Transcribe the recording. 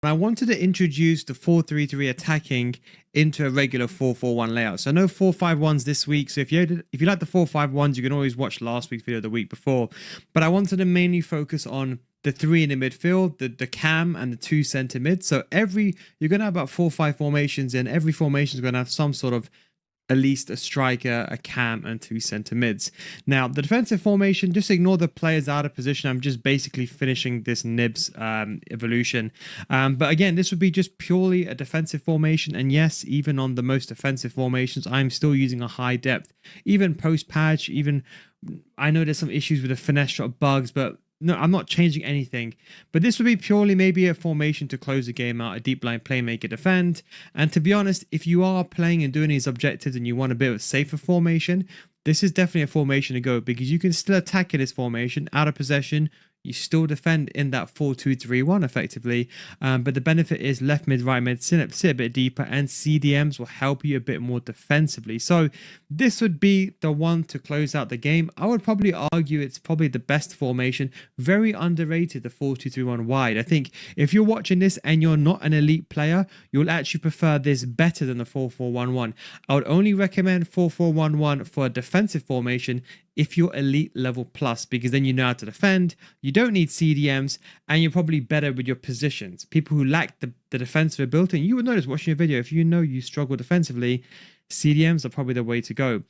I wanted to introduce the 4-3-3 attacking into a regular 4-4-1 layout. So no 4-5-1s this week. So if you like the 4-5-1s, you can always watch last week's video the week before. But I wanted to mainly focus on the three in the midfield, the cam and the two center mid. So you're gonna have about 4-5 formations, and every formation is gonna have some sort of at least a striker, a cam, and two center mids. Now, the defensive formation, just ignore the players out of position. I'm just basically finishing this Nibs evolution. But again, this would be just purely a defensive formation. And yes, even on the most offensive formations, I'm still using a high depth. Even post-patch, I know there's some issues with the finesse shot bugs, but no, I'm not changing anything. But this would be purely maybe a formation to close the game out, a deep line playmaker defend. And to be honest, if you are playing and doing these objectives and you want a bit of a safer formation, this is definitely a formation to go, because you can still attack in this formation out of possession. You still defend in that 4-2-3-1 effectively, but the benefit is left mid, right mid, sit a bit deeper, and CDMs will help you a bit more defensively. So this would be the one to close out the game. I would probably argue it's probably the best formation. Very underrated, the 4-2-3-1 wide. I think if you're watching this and you're not an elite player, you'll actually prefer this better than the 4-4-1-1. I would only recommend 4-4-1-1 for a defensive formation if you're elite level plus, because then you know how to defend, you don't need CDMs, and you're probably better with your positions. People who lack the defensive ability, and you would notice watching your video, if you know you struggle defensively, CDMs are probably the way to go.